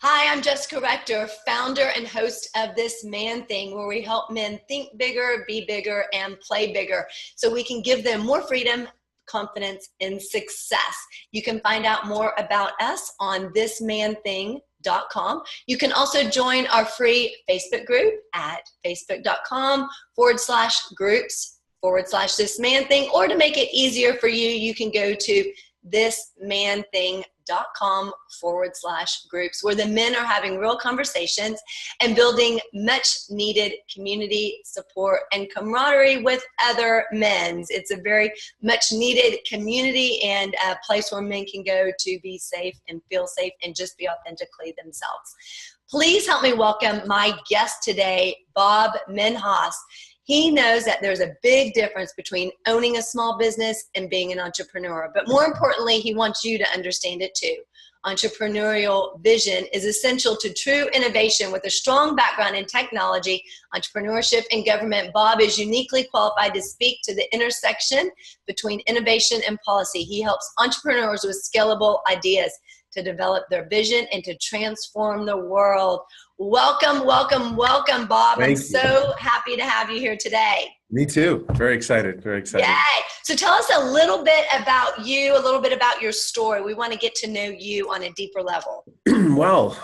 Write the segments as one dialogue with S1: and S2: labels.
S1: Hi, I'm Jessica Rector, founder and host of This Man Thing, where we help men think bigger, be bigger, and play bigger so we can give them more freedom, confidence, and success. You can find out more about us on thismanthing.com. You can also join our free Facebook group at facebook.com/groups/This Man Thing, or to make it easier for you, you can go to thismanthing.com/groups, where the men are having real conversations and building much needed community support and camaraderie with other men. It's a very much needed community and a place where men can go to be safe and feel safe and just be authentically themselves. Please help me welcome my guest today, Bob Minhas. He knows that there's a big difference between owning a small business and being an entrepreneur. But more importantly, he wants you to understand it too. Entrepreneurial vision is essential to true innovation. With a strong background in technology, entrepreneurship, and government, Bob is uniquely qualified to speak to the intersection between innovation and policy. He helps entrepreneurs with scalable ideas to develop their vision and to transform the world. Welcome, welcome, welcome, Bob. I'm so happy to have you here today.
S2: Me too. Very excited. Very excited.
S1: Yay. So tell us a little bit about you, a little bit about your story. We want to get to know you on a deeper level.
S2: Well,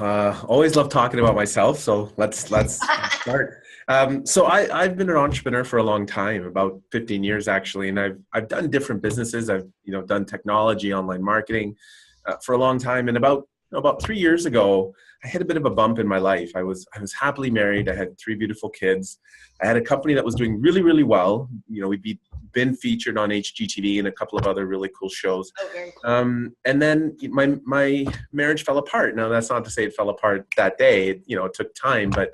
S2: always love talking about myself. So let's start. So I've been an entrepreneur for a long time, about 15 years actually, and I've done different businesses. I've done technology, online marketing for a long time, and about 3 years ago, I had a bit of a bump in my life. I was happily married. I had 3 beautiful kids. I had a company that was doing really, really well. We'd been featured on HGTV and a couple of other really cool shows.
S1: Oh, very cool.
S2: And then my marriage fell apart. Now, that's not to say it fell apart that day. It took time, but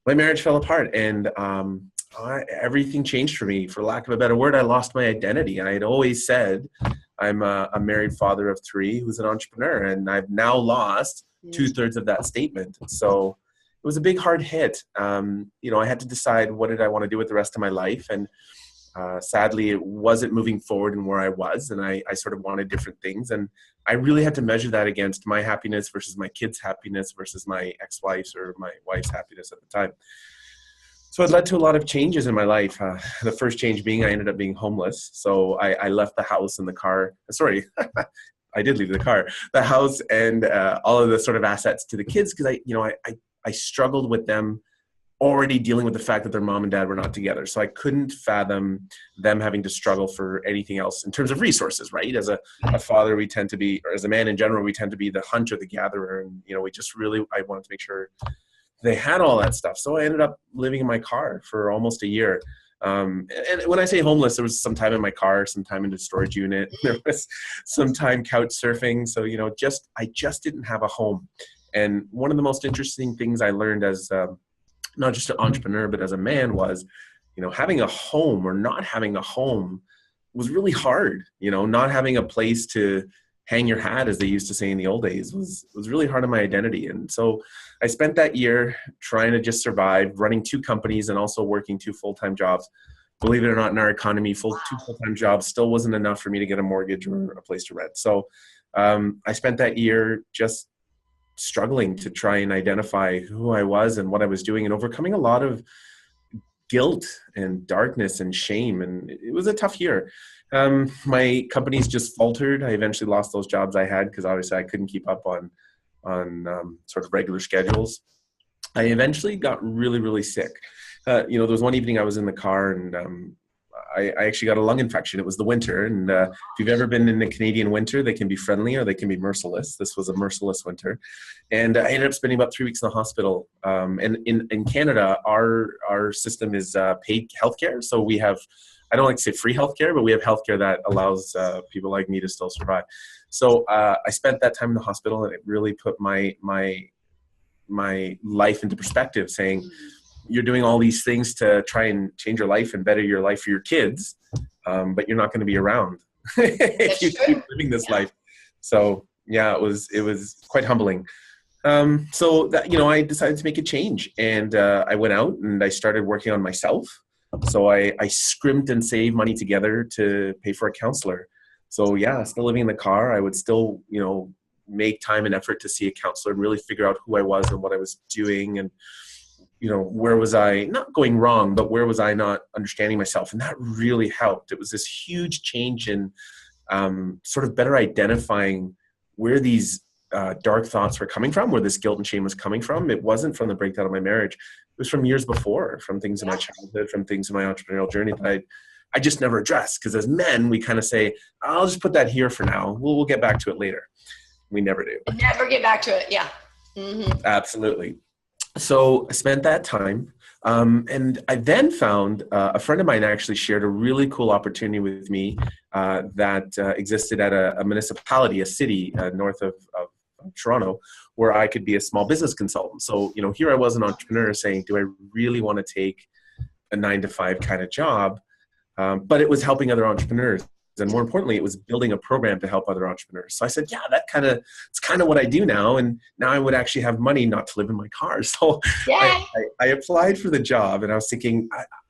S2: my marriage fell apart, and everything changed for me. For lack of a better word, I lost my identity. I had always said I'm a married father of 3 who's an entrepreneur, and I've now lost 2/3 of that statement. So it was a big hard hit. I had to decide, what did I want to do with the rest of my life? And sadly, it wasn't moving forward in where I was, and I sort of wanted different things. And I really had to measure that against my happiness versus my kids' happiness versus my ex-wife's or my wife's happiness at the time. So it led to a lot of changes in my life. The first change being I ended up being homeless. So I left the house and the car. Sorry, I did leave the house and all of the sort of assets to the kids, because I struggled with them already dealing with the fact that their mom and dad were not together. So I couldn't fathom them having to struggle for anything else in terms of resources, right? As a father, we tend to be, or as a man in general, we tend to be the hunter, the gatherer. And, I wanted to make sure they had all that stuff. So I ended up living in my car for almost a year. And when I say homeless, there was some time in my car, some time in the storage unit. There was some time couch surfing. So, I just didn't have a home. And one of the most interesting things I learned as not just an entrepreneur, but as a man was, having a home or not having a home was really hard. Not having a place to hang your hat, as they used to say in the old days, was really hard on my identity. And so I spent that year trying to just survive, running 2 companies and also working 2 full-time jobs. Believe it or not, in our economy, 2 full-time jobs still wasn't enough for me to get a mortgage or a place to rent. So I spent that year just struggling to try and identify who I was and what I was doing, and overcoming a lot of guilt and darkness and shame. And it was a tough year. My companies just faltered. I eventually lost those jobs I had because obviously I couldn't keep up on sort of regular schedules. I eventually got really, really sick. There was one evening I was in the car, and I actually got a lung infection. It was the winter. And if you've ever been in the Canadian winter, they can be friendly or they can be merciless. This was a merciless winter. And I ended up spending about 3 weeks in the hospital. And in Canada, our system is paid healthcare. So we have, I don't like to say free healthcare, but we have healthcare that allows people like me to still survive. So I spent that time in the hospital, and it really put my life into perspective, saying, you're doing all these things to try and change your life and better your life for your kids, but you're not going to be around if you keep living this life. So yeah, it was quite humbling. So that, I decided to make a change, and I went out and I started working on myself. So I scrimped and saved money together to pay for a counselor. So yeah, still living in the car. I would still, make time and effort to see a counselor and really figure out who I was and what I was doing. And, where was I not going wrong, but where was I not understanding myself? And that really helped. It was this huge change in sort of better identifying where these dark thoughts were coming from, where this guilt and shame was coming from. It wasn't from the breakdown of my marriage. It was from years before, from things in my childhood, from things in my entrepreneurial journey that I just never addressed. Because as men, we kind of say, I'll just put that here for now. We'll get back to it later. We never do.
S1: Never get back to it. Yeah. Mm-hmm.
S2: Absolutely. So I spent that time. And I then found a friend of mine actually shared a really cool opportunity with me that existed at a municipality, a city north of Toronto, where I could be a small business consultant. So, here I was, an entrepreneur, saying, do I really want to take a 9-to-5 kind of job? But it was helping other entrepreneurs. And more importantly, it was building a program to help other entrepreneurs. So I said, yeah, it's kind of what I do now. And now I would actually have money not to live in my car. So I applied for the job, and I was thinking,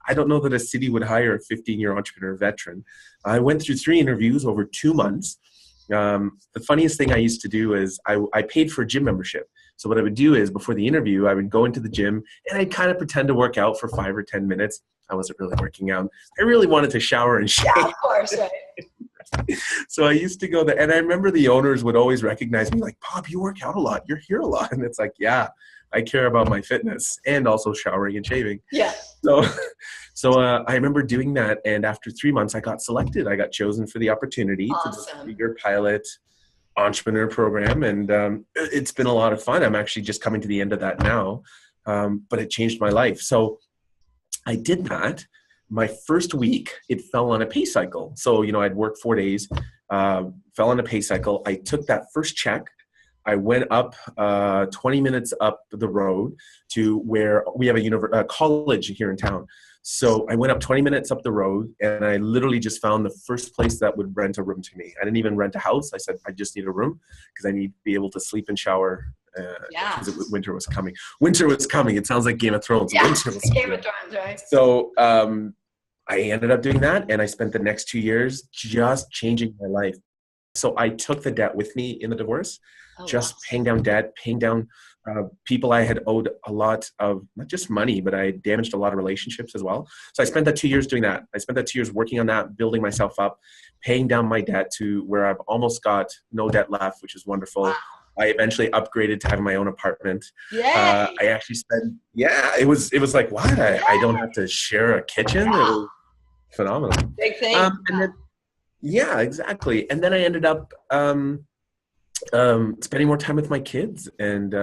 S2: I don't know that a city would hire a 15-year entrepreneur veteran. I went through 3 interviews over 2 months. The funniest thing I used to do is I paid for a gym membership. So what I would do is, before the interview, I would go into the gym and I'd kind of pretend to work out for 5 or 10 minutes. I wasn't really working out. I really wanted to shower and shave.
S1: Yeah, of course, right.
S2: So I used to go there, and I remember the owners would always recognize me, like, Bob, you work out a lot. You're here a lot. And it's like, yeah, I care about my fitness and also showering and shaving.
S1: Yeah.
S2: So I remember doing that. And after 3 months, I got selected. I got chosen for the opportunity to do a 3-year pilot entrepreneur program. And it's been a lot of fun. I'm actually just coming to the end of that now. But it changed my life. So I did that. My first week, it fell on a pay cycle. So, I'd work 4 days, fell on a pay cycle. I took that first check. I went up 20 minutes up the road to where we have a college here in town. So I went up 20 minutes up the road, and I literally just found the first place that would rent a room to me. I didn't even rent a house. I said, I just need a room because I need to be able to sleep and shower. Because winter was coming. Winter was coming. It sounds like Game of Thrones.
S1: Yeah,
S2: winter was
S1: Game of Thrones, right?
S2: So I ended up doing that, and I spent the next 2 years just changing my life. So I took the debt with me in the divorce, paying down debt, paying down people I had owed a lot of, not just money, but I damaged a lot of relationships as well. So I spent that 2 years doing that. I spent that 2 years working on that, building myself up, paying down my debt to where I've almost got no debt left, which is wonderful. Wow. I eventually upgraded to having my own apartment. I actually spent, it was like, what? I don't have to share a kitchen.
S1: Yeah.
S2: It was phenomenal.
S1: Big thing.
S2: And then, exactly. And then I ended up spending more time with my kids, and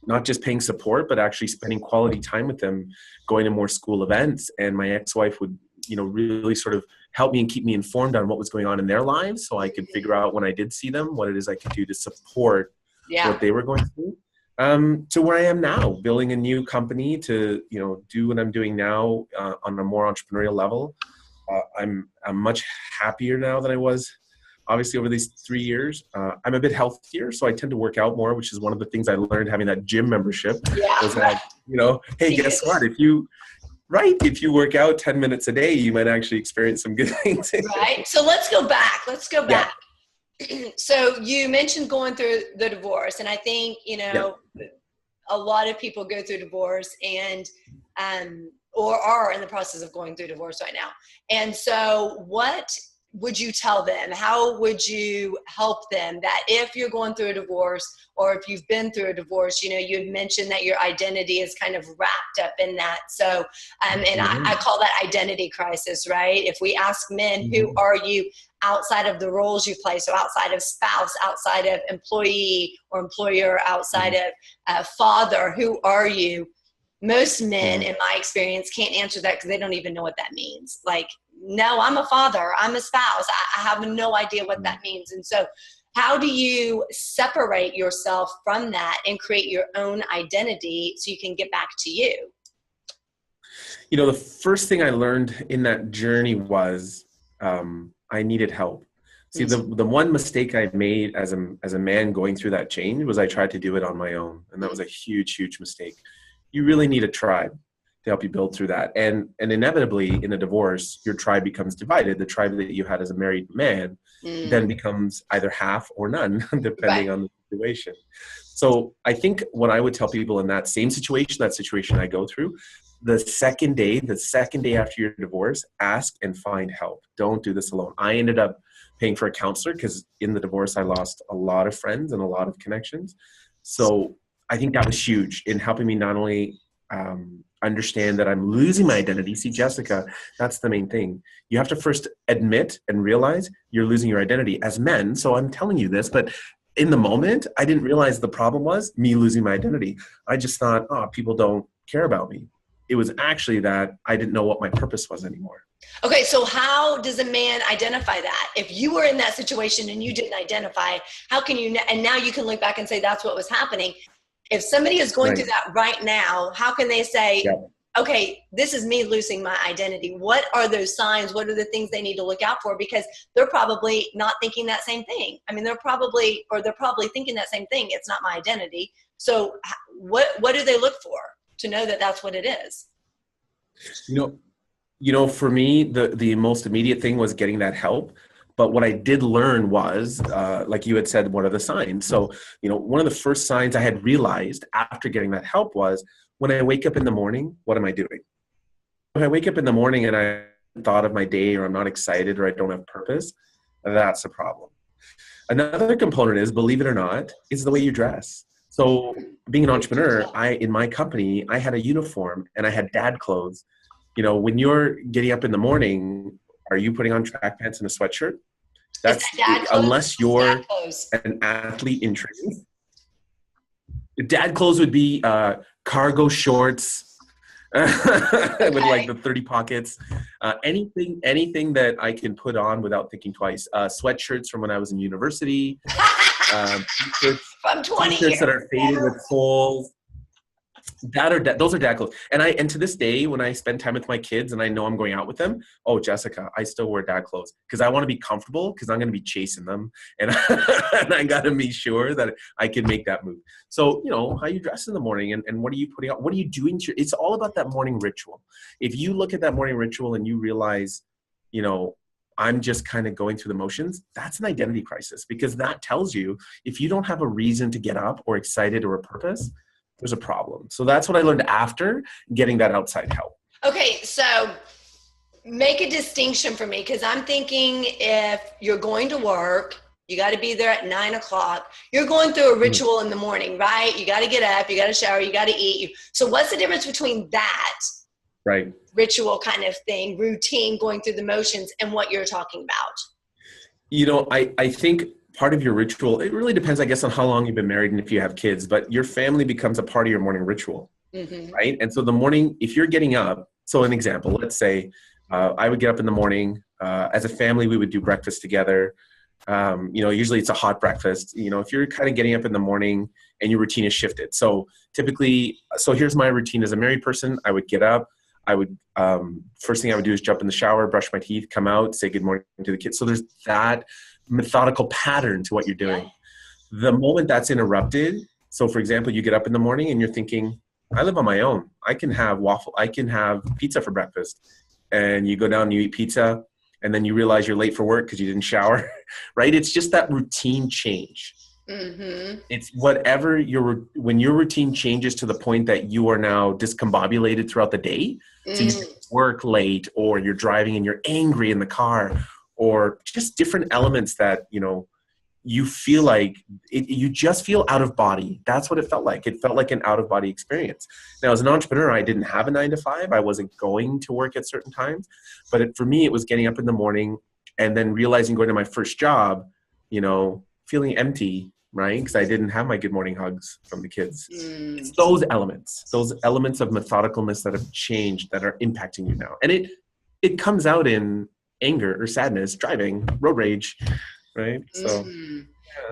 S2: not just paying support, but actually spending quality time with them, going to more school events. And my ex-wife would, really sort of help me and keep me informed on what was going on in their lives, so I could figure out when I did see them, what it is I could do to support what they were going through. To where I am now, building a new company to, do what I'm doing now on a more entrepreneurial level. I'm much happier now than I was, obviously, over these 3 years. I'm a bit healthier, so I tend to work out more, which is one of the things I learned having that gym membership. Was that, hey, guess what? If you work out 10 minutes a day, you might actually experience some good things.
S1: Right. So let's go back. So you mentioned going through the divorce, and I think, a lot of people go through divorce and, or are in the process of going through divorce right now. And so what would you tell them? How would you help them that if you're going through a divorce, or if you've been through a divorce, you had mentioned that your identity is kind of wrapped up in that. So, and I call that identity crisis, right? If we ask men, who are you outside of the roles you play? So outside of spouse, outside of employee or employer, outside of father, who are you? Most men, in my experience, can't answer that because they don't even know what that means. Like, no, I'm a father, I'm a spouse. I have no idea what that means. And so how do you separate yourself from that and create your own identity so you can get back to you?
S2: The first thing I learned in that journey was I needed help. See, the one mistake I made as a man going through that change was I tried to do it on my own. And that was a huge, huge mistake. You really need a tribe to help you build through that. And inevitably, in a divorce, your tribe becomes divided. The tribe that you had as a married man then becomes either half or none, depending on situation. So I think what I would tell people in that same situation, that situation I go through, the second day after your divorce, ask and find help. Don't do this alone. I ended up paying for a counselor because in the divorce, I lost a lot of friends and a lot of connections. So I think that was huge in helping me not only understand that I'm losing my identity. See, Jessica, that's the main thing. You have to first admit and realize you're losing your identity as men. So I'm telling you this, but in the moment, I didn't realize the problem was me losing my identity. I just thought, oh, people don't care about me. It was actually that I didn't know what my purpose was anymore.
S1: Okay, so how does a man identify that? If you were in that situation and you didn't identify, how can you, and now you can look back and say that's what was happening. If somebody is going through that right now, how can they say, okay, this is me losing my identity? What are those signs? What are the things they need to look out for? Because they're probably not thinking that same thing. I mean, they're probably thinking that same thing. It's not my identity. So what do they look for to know that that's what it is?
S2: You know, for me, the most immediate thing was getting that help. But what I did learn was, like you had said, what are the signs? So, one of the first signs I had realized after getting that help was when I wake up in the morning, what am I doing? When I wake up in the morning and I thought of my day, or I'm not excited, or I don't have purpose, that's a problem. Another component is, believe it or not, is the way you dress. So being an entrepreneur, in my company, I had a uniform and I had dad clothes. When you're getting up in the morning, are you putting on track pants and a sweatshirt? That's unless you're an athlete in training. Dad clothes would be cargo shorts with like the 30 pockets. Anything that I can put on without thinking twice. Sweatshirts from when I was in university.
S1: From 20
S2: t-shirts
S1: years.
S2: that are faded with holes. Those are dad clothes. And to this day, when I spend time with my kids and I know I'm going out with them, oh, Jessica, I still wear dad clothes because I want to be comfortable because I'm going to be chasing them. And, and I got to be sure that I can make that move. So, how you dress in the morning and what are you putting out? What are you doing? It's all about that morning ritual. If you look at that morning ritual and you realize, I'm just kind of going through the motions, that's an identity crisis, because that tells you if you don't have a reason to get up or excited or a purpose, there's a problem. So that's what I learned after getting that outside help.
S1: Okay, so make a distinction for me, because I'm thinking if you're going to work, you got to be there at 9 o'clock. You're going through a ritual in the morning, right? You got to get up, you got to shower, you got to eat. So what's the difference between that ritual kind of thing, routine, going through the motions, and what you're talking about?
S2: I think part of your ritual, it really depends, I guess, on how long you've been married and if you have kids, but your family becomes a part of your morning ritual, right? And so the morning, if you're getting up, so an example, let's say I would get up in the morning, as a family, we would do breakfast together. Usually it's a hot breakfast. If you're kind of getting up in the morning and your routine is shifted. So here's my routine as a married person. I would get up. I would, first thing I would do is jump in the shower, brush my teeth, come out, say good morning to the kids. So there's that methodical pattern to what you're doing. The moment that's interrupted, so for example, you get up in the morning and you're thinking, I live on my own. I can have pizza for breakfast. And you go down and you eat pizza, and then you realize you're late for work because you didn't shower, right? It's just that routine change. It's whatever when your routine changes to the point that you are now discombobulated throughout the day. So you work late, or you're driving and you're angry in the car, or just different elements that, you feel like you just feel out of body. That's what it felt like. It felt like an out of body experience. Now, as an entrepreneur, I didn't have a 9 to 5. I wasn't going to work at certain times, but for me, it was getting up in the morning and then realizing going to my first job, feeling empty, right? Because I didn't have my good morning hugs from the kids. It's those elements of methodicalness that have changed, that are impacting you now. And it comes out in anger or sadness, driving, road rage, right? So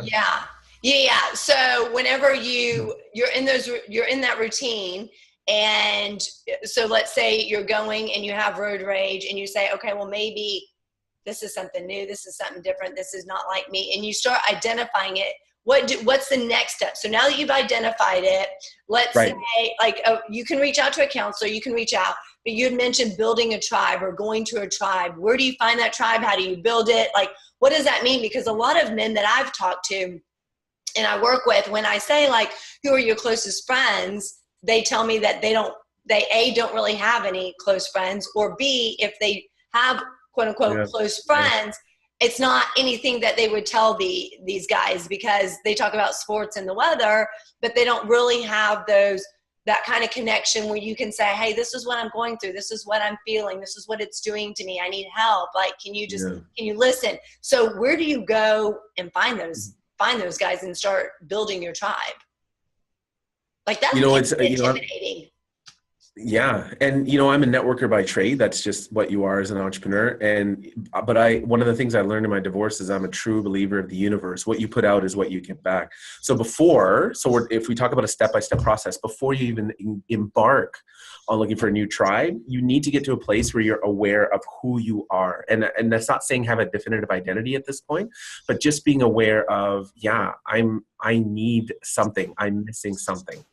S1: yeah. So whenever you're in that routine, and so let's say you're going and you have road rage and you say, okay, well, maybe this is something new, this is something different, this is not like me, and you start identifying it. What's the next step? So now that you've identified it, let's say, you can reach out to a counselor, you can reach out, but you had mentioned building a tribe or going to a tribe. Where do you find that tribe? How do you build it? Like, what does that mean? Because a lot of men that I've talked to, and I work with, when I say like, who are your closest friends, they tell me that they don't really have any close friends, or B, if they have quote unquote close friends, it's not anything that they would tell these guys, because they talk about sports and the weather, but they don't really have that kind of connection where you can say, hey, this is what I'm going through. This is what I'm feeling. This is what it's doing to me. I need help. Like, can you listen? So where do you go and find those guys and start building your tribe? Like, that's
S2: it's
S1: intimidating.
S2: Yeah. And, I'm a networker by trade. That's just what you are as an entrepreneur. But one of the things I learned in my divorce is I'm a true believer of the universe. What you put out is what you get back. So if we talk about a step-by-step process, before you even embark on looking for a new tribe, you need to get to a place where you're aware of who you are. And that's not saying have a definitive identity at this point, but just being aware of, I need something. I'm missing something.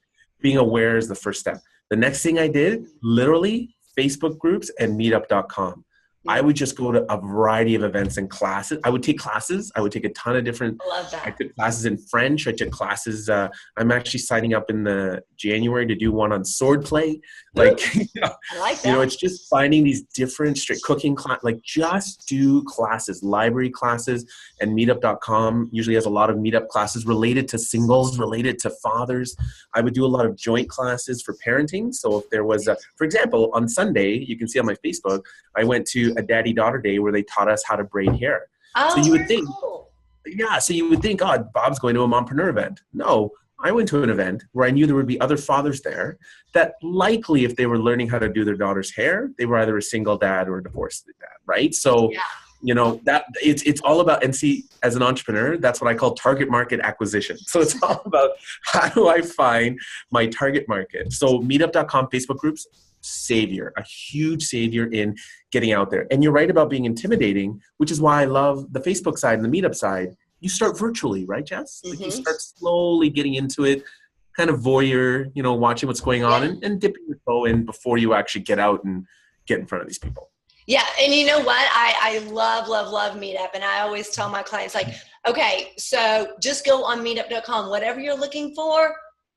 S2: Being aware is the first step. The next thing I did, literally, Facebook groups and Meetup.com. I would just go to a variety of events and classes. I would take classes. I would take a ton of different.
S1: I love that.
S2: I took classes in French. I took classes. I'm actually signing up in the January to do one on swordplay. Like,
S1: I like that.
S2: It's just finding these different straight cooking class. Like, just do classes, library classes, and Meetup.com usually has a lot of meetup classes related to singles, related to fathers. I would do a lot of joint classes for parenting. So if there was for example, on Sunday, you can see on my Facebook, I went to a daddy-daughter day where they taught us how to braid hair.
S1: Oh,
S2: so you would think,
S1: cool.
S2: so you would think, oh, Bob's going to a mompreneur event. No, I went to an event where I knew there would be other fathers there that likely, if they were learning how to do their daughter's hair, they were either a single dad or a divorced dad, right? So, that it's all about, and see, as an entrepreneur, that's what I call target market acquisition. So it's all about, how do I find my target market? So Meetup.com, Facebook groups, a huge savior in getting out there. And you're right about being intimidating, which is why I love the Facebook side and the Meetup side. You start virtually, right, Jess? Like, you start slowly getting into it, kind of voyeur, watching what's going on and dipping your toe in before you actually get out and get in front of these people.
S1: Yeah. And you know what? I love, love, love Meetup. And I always tell my clients, like, okay, so just go on Meetup.com, whatever you're looking for,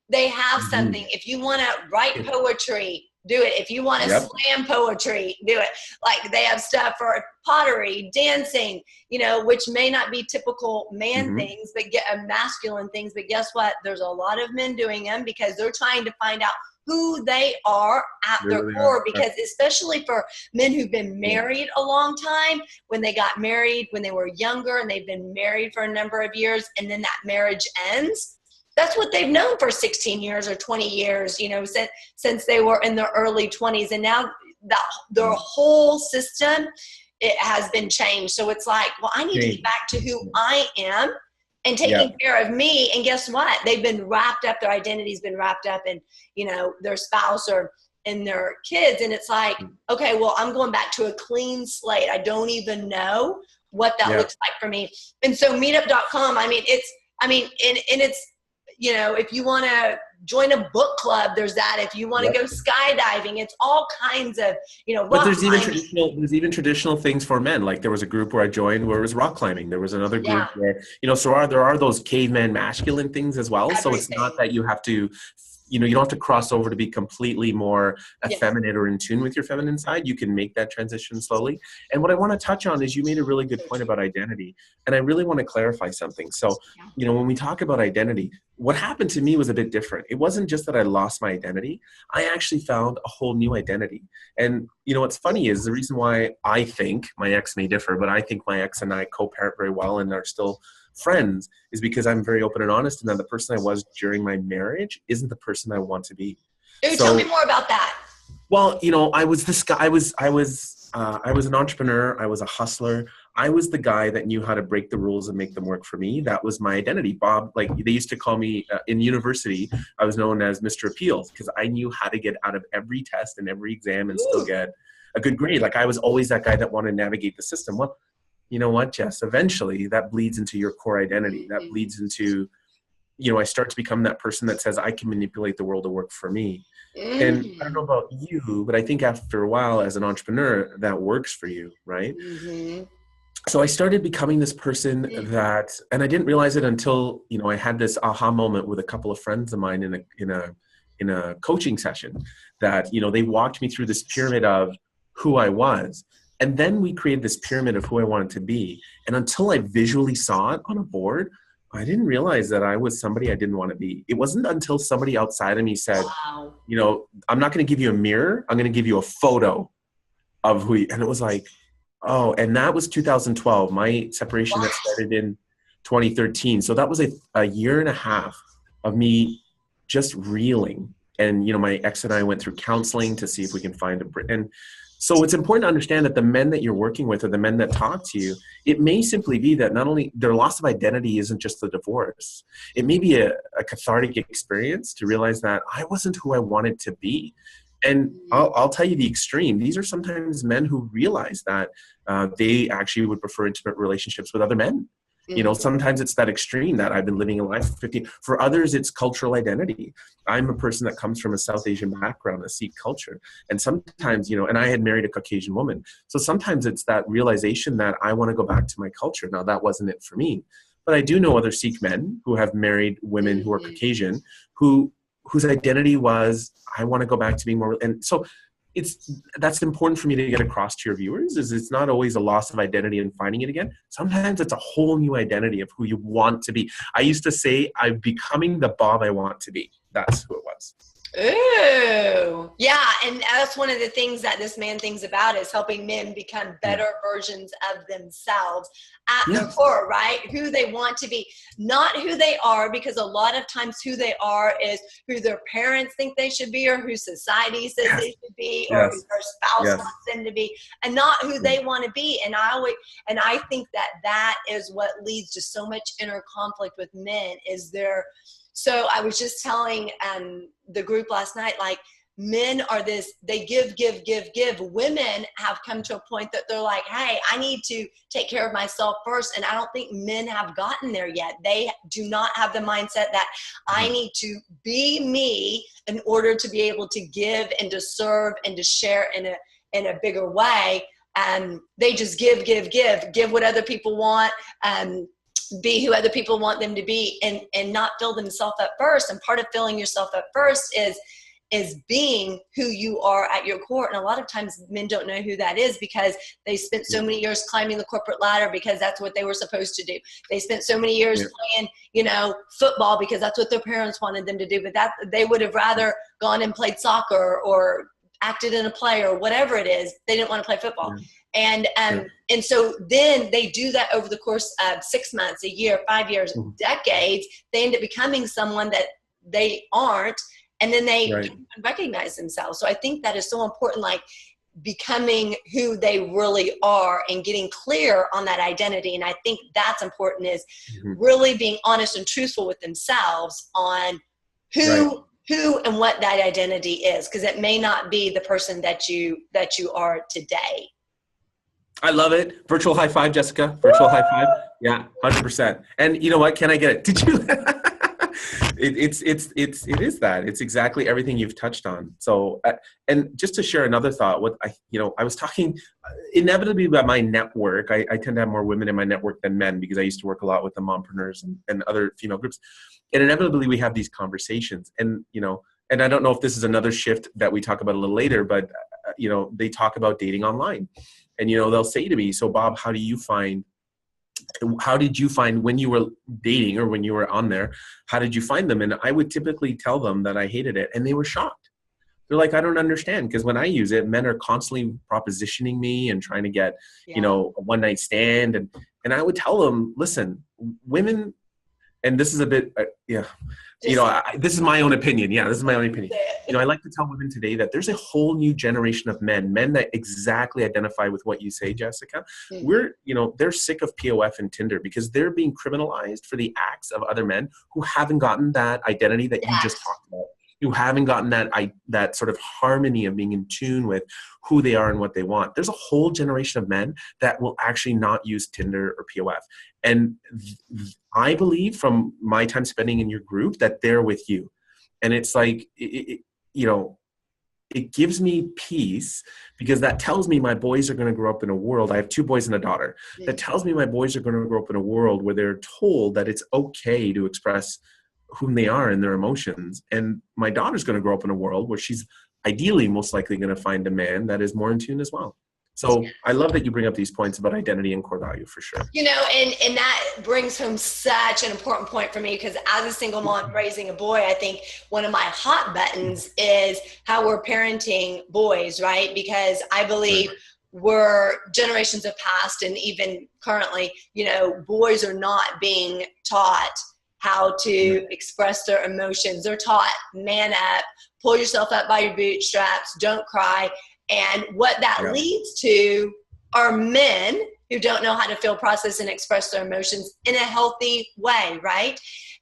S1: they have something. If you want to write poetry, do it. If you want to slam poetry, do it. Like, they have stuff for pottery, dancing, which may not be typical man things, but masculine things. But guess what? There's a lot of men doing them because they're trying to find out who they are at their core. Because especially for men who've been married a long time, when they got married when they were younger and they've been married for a number of years, and then that marriage ends, that's what they've known for 16 years or 20 years, since they were in their early 20s. And now their whole system, it has been changed. So it's like, well, I need to get back to who I am and taking care of me. And guess what? They've been wrapped up. Their identity's been wrapped up in, their spouse or in their kids. And it's like, okay, well, I'm going back to a clean slate. I don't even know what that looks like for me. And so Meetup.com, it's if you want to join a book club, there's that. If you want to go skydiving, it's all kinds of,
S2: But there's even traditional things for men. Like, there was a group where I joined where it was rock climbing. There was another group where, there are those caveman masculine things as well. Everything. So it's not that you have to, you don't have to cross over to be completely more effeminate or in tune with your feminine side. You can make that transition slowly. And what I want to touch on is, you made a really good point about identity. And I really want to clarify something. So, when we talk about identity, what happened to me was a bit different. It wasn't just that I lost my identity. I actually found a whole new identity. And, what's funny is the reason why I think, my ex may differ, but I think my ex and I co-parent very well and are still friends, is because I'm very open and honest, and that the person I was during my marriage isn't the person I want to be.
S1: Tell me more about that.
S2: Well, I was this guy. I was an entrepreneur. I was a hustler. I was the guy that knew how to break the rules and make them work for me. That was my identity. Bob, like, they used to call me in university, I was known as Mr. Appeals, because I knew how to get out of every test and every exam and still get a good grade. Like, I was always that guy that wanted to navigate the system. Well, you know what, Jess? Eventually, that bleeds into your core identity. That bleeds into, I start to become that person that says, I can manipulate the world to work for me. And I don't know about you, but I think after a while, as an entrepreneur, that works for you, right? so I started becoming this person that, and I didn't realize it until, I had this aha moment with a couple of friends of mine in a coaching session that, they walked me through this pyramid of who I was. And then we created this pyramid of who I wanted to be. And until I visually saw it on a board, I didn't realize that I was somebody I didn't want to be. It wasn't until somebody outside of me said,
S1: Wow.
S2: I'm not going to give you a mirror. I'm going to give you a photo of who you, and it was like, oh, and that was 2012. My separation that started in 2013. So that was a year and a half of me just reeling. And, my ex and I went through counseling to see if we can find and so it's important to understand that the men that you're working with or the men that talk to you, it may simply be that not only their loss of identity isn't just the divorce. It may be a cathartic experience to realize that I wasn't who I wanted to be. And I'll tell you the extreme. These are sometimes men who realize that they actually would prefer intimate relationships with other men. Sometimes it's that extreme that I've been living a life for 50. For others, it's cultural identity. I'm a person that comes from a South Asian background, a Sikh culture. And sometimes, and I had married a Caucasian woman. So sometimes it's that realization that I want to go back to my culture. Now, that wasn't it for me. But I do know other Sikh men who have married women who are Caucasian, whose identity was, I want to go back to being more. And so that's important for me to get across to your viewers, is it's not always a loss of identity and finding it again. Sometimes it's a whole new identity of who you want to be. I used to say, I'm becoming the Bob I want to be. That's who it was.
S1: Ooh, yeah. And that's one of the things that this man thinks about, is helping men become better versions of themselves at their core, right? Who they want to be, not who they are, because a lot of times who they are is who their parents think they should be, or who society says they should be, or who their spouse wants them to be, and not who they want to be. And I think that is what leads to so much inner conflict with men, is so I was just telling the group last night, like, men are they give. Women have come to a point that they're like, hey, I need to take care of myself first. And I don't think men have gotten there yet. They do not have the mindset that I need to be me in order to be able to give and to serve and to share in a bigger way. They just give what other people want, be who other people want them to be, and not fill themselves up first. And part of filling yourself up first is being who you are at your core. And a lot of times men don't know who that is, because they spent so many years climbing the corporate ladder because that's what they were supposed to do. They spent so many years playing, football because that's what their parents wanted them to do. But that they would have rather gone and played soccer or acted in a play or whatever it is. They didn't want to play football. And so then they do that over the course of 6 months, a year, 5 years, decades. They end up becoming someone that they aren't, and then they don't recognize themselves. So I think that is so important, like becoming who they really are and getting clear on that identity. And I think that's important, is really being honest and truthful with themselves on who and what that identity is, because it may not be the person that you are today.
S2: I love it. Virtual high five, Jessica. Virtual high five. Yeah, 100%. And you know what? Can I get it? Did you? It is that. It's exactly everything you've touched on. So, and just to share another thought, I was talking inevitably about my network. I tend to have more women in my network than men, because I used to work a lot with the mompreneurs and other female groups. And inevitably we have these conversations, and and I don't know if this is another shift that we talk about a little later, but they talk about dating online. And, they'll say to me, so Bob, how did you find when you were dating, or when you were on there, how did you find them? And I would typically tell them that I hated it. And they were shocked. They're like, I don't understand. Because when I use it, men are constantly propositioning me and trying to get, a one night stand. And I would tell them, listen, women, and this is a bit, this is my own opinion. Yeah, this is my own opinion. I like to tell women today that there's a whole new generation of men that exactly identify with what you say, Jessica. They're sick of POF and Tinder, because they're being criminalized for the acts of other men who haven't gotten that identity that you just talked about. You haven't gotten that sort of harmony of being in tune with who they are and what they want. There's a whole generation of men that will actually not use Tinder or POF. And I believe, from my time spending in your group, that they're with you. And it's like, it gives me peace, because that tells me my boys are going to grow up in a world. I have 2 boys and a daughter. That tells me my boys are going to grow up in a world where they're told that it's okay to express whom they are and their emotions. And my daughter's going to grow up in a world where she's ideally most likely going to find a man that is more in tune as well. So I love that you bring up these points about identity and core value, for sure.
S1: You know, and that brings home such an important point for me, because as a single mom raising a boy, I think one of my hot buttons is how we're parenting boys, right? Because I believe we're generations have passed, and even currently, you know, boys are not being taught how to express their emotions. They're taught, man up, pull yourself up by your bootstraps, don't cry. And what that leads to are men who don't know how to feel, process, and express their emotions in a healthy way, right?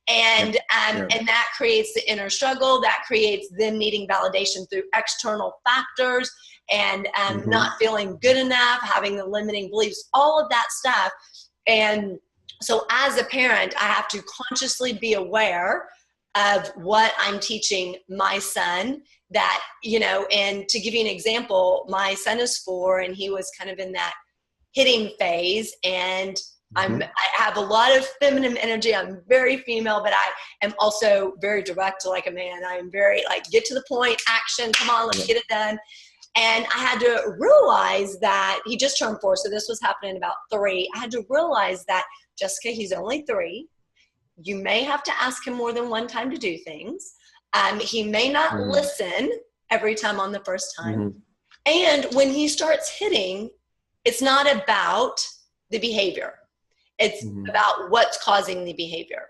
S1: And and that creates the inner struggle. That creates them needing validation through external factors, and not feeling good enough, having the limiting beliefs, all of that stuff. And so as a parent, I have to consciously be aware of what I'm teaching my son. That, you know, and to give you an example, my son is 4, and he was kind of in that hitting phase, and I have a lot of feminine energy. I'm very female, but I am also very direct, like a man. I am very like, get to the point, action, come on, let's get it done. And I had to realize that he just turned 4, so this was happening about 3. I had to realize that, Jessica, he's only 3. You may have to ask him more than one time to do things. He may not listen every time on the first time. And when he starts hitting, it's not about the behavior. It's about what's causing the behavior.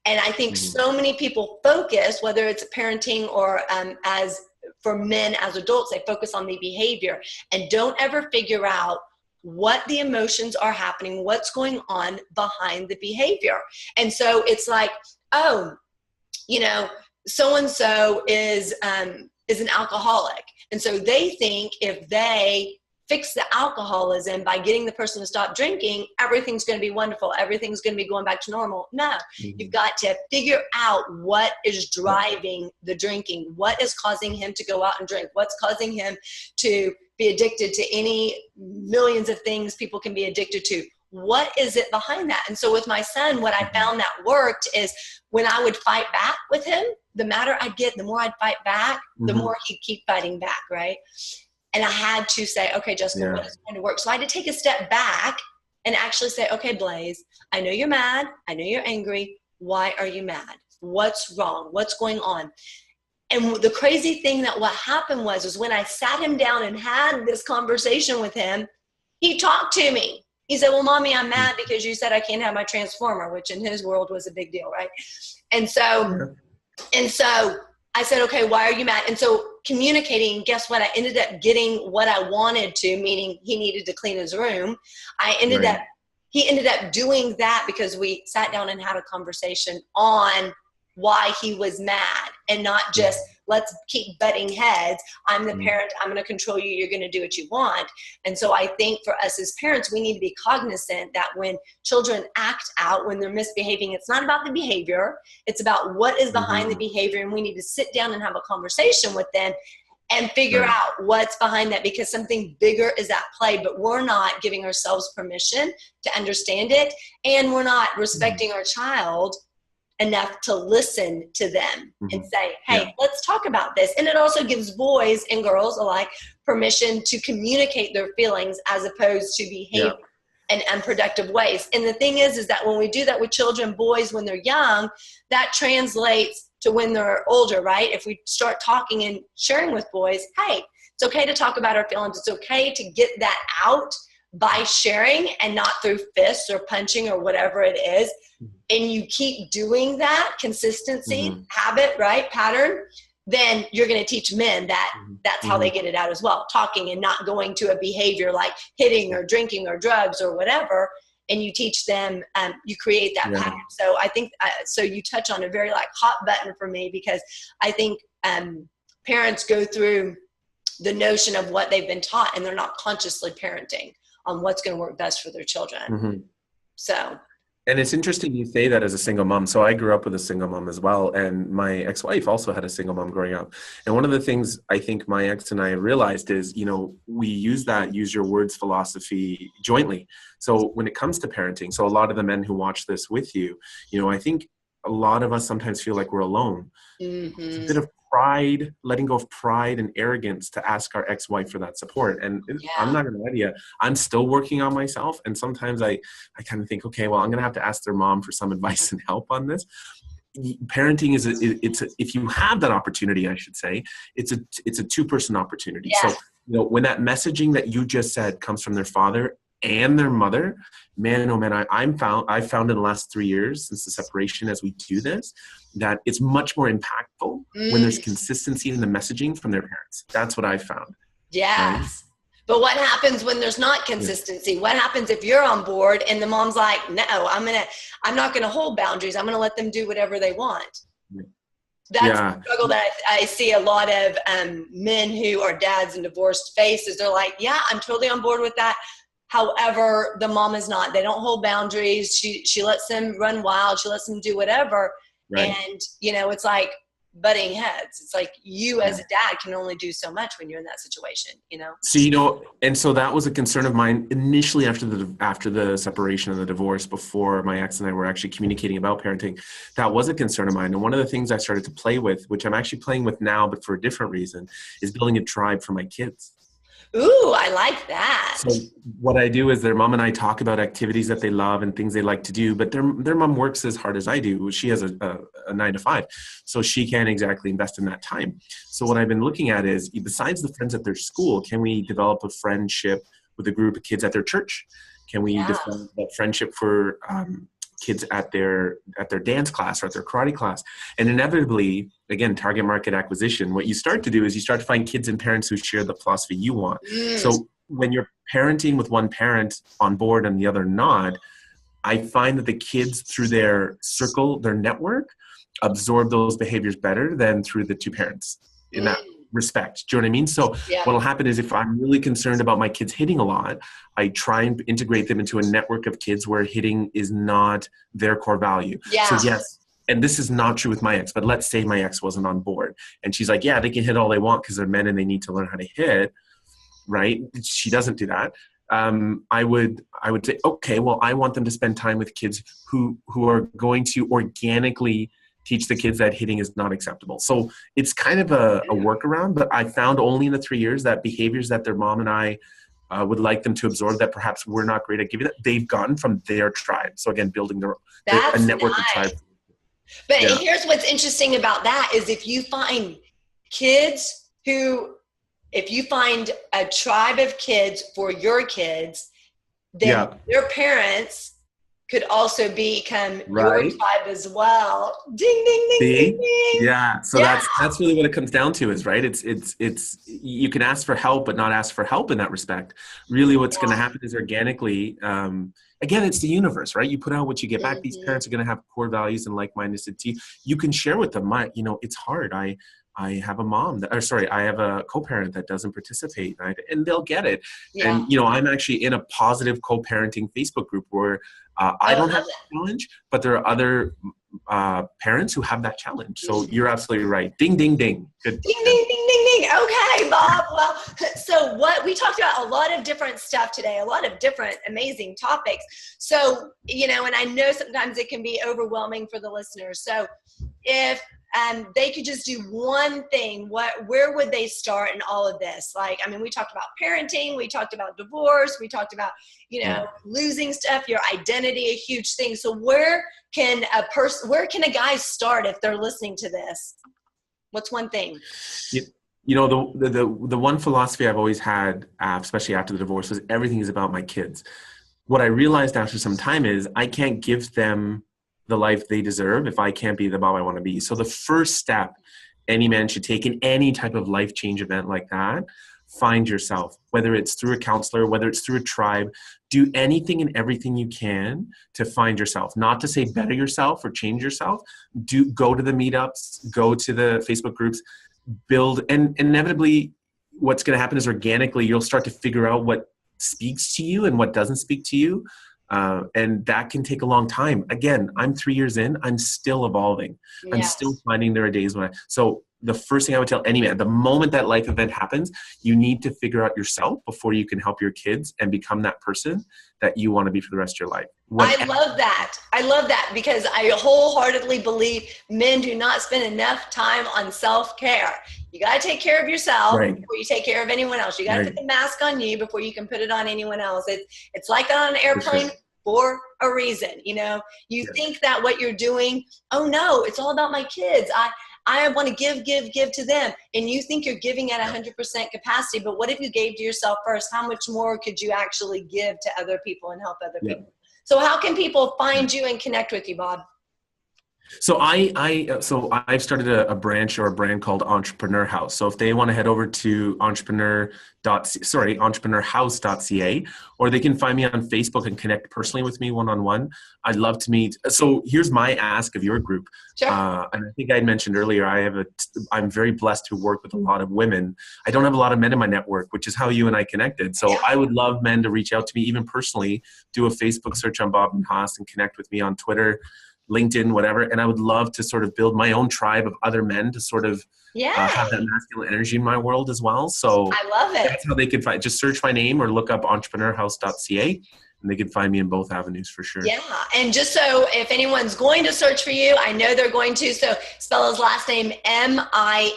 S1: And I think so many people focus, whether it's parenting or as for men as adults, they focus on the behavior and don't ever figure out what the emotions are happening, what's going on behind the behavior. And so it's like, oh, you know, so-and-so is an alcoholic. And so they think if they fix the alcoholism by getting the person to stop drinking, everything's going to be wonderful. Everything's going to be going back to normal. No, you've got to figure out what is driving the drinking. What is causing him to go out and drink? What's causing him to be addicted to any millions of things people can be addicted to? What is it behind that? And so with my son, what I found that worked is when I would fight back with him, the madder I'd get, the more I'd fight back, the more he'd keep fighting back, right? And I had to say, okay, Jessica, what is going to work? So I had to take a step back and actually say, okay, Blaze, I know you're mad. I know you're angry. Why are you mad? What's wrong? What's going on? And the crazy thing that what happened was when I sat him down and had this conversation with him, he talked to me. He said, well, Mommy, I'm mad because you said I can't have my transformer, which in his world was a big deal, right? And so I said, okay, why are you mad? And so communicating, guess what? I ended up getting what I wanted to, meaning he needed to clean his room. He ended up doing that because we sat down and had a conversation on why he was mad, and not just let's keep butting heads. I'm the parent. I'm going to control you. You're going to do what you want. And so I think for us as parents, we need to be cognizant that when children act out, when they're misbehaving, it's not about the behavior. It's about what is behind the behavior. And we need to sit down and have a conversation with them and figure out what's behind that, because something bigger is at play, but we're not giving ourselves permission to understand it. And we're not respecting our child enough to listen to them and say, hey, let's talk about this. And it also gives boys and girls alike permission to communicate their feelings as opposed to behave in unproductive ways. And the thing is that when we do that with children, boys, when they're young, that translates to when they're older, right? If we start talking and sharing with boys, hey, it's okay to talk about our feelings. It's okay to get that out by sharing and not through fists or punching or whatever it is. And you keep doing that consistency, habit, right? Pattern, then you're going to teach men that that's how they get it out as well. Talking and not going to a behavior like hitting or drinking or drugs or whatever. And you teach them, you create that pattern. So I think, so you touch on a very like hot button for me, because I think parents go through the notion of what they've been taught and they're not consciously parenting on what's going to work best for their children. So
S2: And it's interesting you say that as a single mom. So I grew up with a single mom as well. And my ex-wife also had a single mom growing up. And one of the things I think my ex and I realized is, we use that use your words philosophy jointly. So when it comes to parenting, so a lot of the men who watch this with you, I think a lot of us sometimes feel like we're alone. It's a bit of pride, letting go of pride and arrogance to ask our ex-wife for that support. And I'm not going to lie to you, I'm still working on myself. And sometimes I kind of think, okay, well, I'm going to have to ask their mom for some advice and help on this. Parenting if you have that opportunity, I should say, it's a two-person opportunity.
S1: Yeah.
S2: So, when that messaging that you just said comes from their father and their mother, man, oh man, I've found in the last 3 years since the separation, as we do this, that it's much more impactful when there's consistency in the messaging from their parents. That's what I've found.
S1: Yes. Right? But what happens when there's not consistency? What happens if you're on board and the mom's like, no, I'm not gonna hold boundaries. I'm gonna let them do whatever they want. That's the struggle that I see a lot of men who are dads and divorced faces. They're like, yeah, I'm totally on board with that. However, the mom is not. They don't hold boundaries. She lets them run wild. She lets them do whatever. Right. And, it's like butting heads. It's like you as a dad can only do so much when you're in that situation,
S2: So, and so that was a concern of mine initially after the separation and the divorce, before my ex and I were actually communicating about parenting. That was a concern of mine. And one of the things I started to play with, which I'm actually playing with now, but for a different reason, is building a tribe for my kids.
S1: Ooh, I like that.
S2: So what I do is their mom and I talk about activities that they love and things they like to do, but their mom works as hard as I do. She has a 9 to 5, so she can't exactly invest in that time. So what I've been looking at is, besides the friends at their school, can we develop a friendship with a group of kids at their church? Can we develop that friendship for kids at their dance class or at their karate class? And inevitably, again, target market acquisition, what you start to do is you start to find kids and parents who share the philosophy you want. So when you're parenting with one parent on board and the other not, I find that the kids, through their circle, their network, absorb those behaviors better than through the two parents in that respect. Do you know what I mean? So what will happen is, if I'm really concerned about my kids hitting a lot, I try and integrate them into a network of kids where hitting is not their core value. So yes, and this is not true with my ex, but let's say my ex wasn't on board and she's like, yeah, they can hit all they want because they're men and they need to learn how to hit, right? She doesn't do that. I would say, okay, well, I want them to spend time with kids who are going to organically teach the kids that hitting is not acceptable. So it's kind of a workaround, but I found only in the 3 years that behaviors that their mom and I would like them to absorb that perhaps we're not great at giving that, they've gotten from their tribe. So again, building a network of tribe.
S1: But here's what's interesting about that is, if you find a tribe of kids for your kids, then their parents could also become your tribe as well. Ding, ding, ding, ding, ding.
S2: Yeah. So that's really what it comes down to, is right. It's you can ask for help, but not ask for help in that respect. Really what's going to happen is organically, again, it's the universe, right? You put out what you get back. These parents are going to have core values and like-mindedness to you. You can share with them, it's hard. I have a mom I have a co-parent that doesn't participate, right? And they'll get it. And, I'm actually in a positive co-parenting Facebook group where I don't have that challenge, but there are other parents who have that challenge. So you're absolutely right. Ding, ding, ding. Good.
S1: Ding, ding, ding, ding, ding. Okay, Bob. Well, so we talked about a lot of different stuff today, a lot of different amazing topics. So, and I know sometimes it can be overwhelming for the listeners. So if they could just do one thing, where would they start in all of this? We talked about parenting, we talked about divorce, we talked about, losing stuff, your identity, a huge thing. So where can a guy start if they're listening to this? What's one thing?
S2: The one philosophy I've always had, especially after the divorce, was everything is about my kids. What I realized after some time is I can't give them the life they deserve if I can't be the Bob I want to be. So the first step any man should take in any type of life change event like that, find yourself, whether it's through a counselor, whether it's through a tribe, do anything and everything you can to find yourself. Not to say better yourself or change yourself. Go to the meetups, go to the Facebook groups, build, and inevitably what's going to happen is organically you'll start to figure out what speaks to you and what doesn't speak to you. And that can take a long time. Again, I'm 3 years in, I'm still evolving. I'm still finding there are days when so the first thing I would tell any man, the moment that life event happens, you need to figure out yourself before you can help your kids and become that person that you want to be for the rest of your life.
S1: I love that. I love that because I wholeheartedly believe men do not spend enough time on self-care. You got to take care of yourself before you take care of anyone else. You got to put the mask on you before you can put it on anyone else. It's like on an airplane for a reason. You know, you think that what you're doing, oh no, it's all about my kids. I want to give to them. And you think you're giving at 100% capacity, but what if you gave to yourself first? How much more could you actually give to other people and help other people? So how can people find you and connect with you, Bob?
S2: So I've started a branch or a brand called Entrepreneur House. So if they want to head over to entrepreneurhouse.ca, or they can find me on Facebook and connect personally with me one-on-one. I'd love to meet. So here's my ask of your group.
S1: Sure.
S2: And I think I mentioned earlier, I'm very blessed to work with a lot of women. I don't have a lot of men in my network, which is how you and I connected. So I would love men to reach out to me, even personally, do a Facebook search on Bob and Haas and connect with me on Twitter, LinkedIn, whatever. And I would love to sort of build my own tribe of other men to sort of have that masculine energy in my world as well. So
S1: I love it.
S2: That's how they could just search my name or look up entrepreneurhouse.ca. And they can find me in both avenues for sure. Yeah.
S1: And just so if anyone's going to search for you, I know they're going to. So spell his last name Minhas,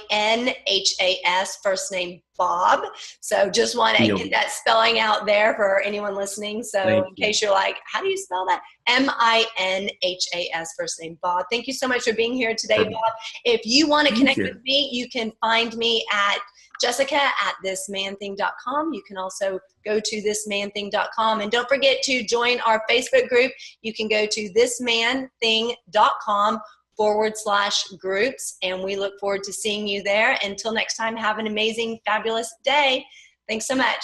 S1: first name Bob. So just want to get that spelling out there for anyone listening. So in case you're like, how do you spell that? Minhas, first name Bob. Thank you so much for being here today, Bob. If you want to connect with me, you can find me at Jessica@thismanthing.com. You can also go to thismanthing.com. And don't forget to join our Facebook group. You can go to thismanthing.com/groups. And we look forward to seeing you there. Until next time, have an amazing, fabulous day. Thanks so much.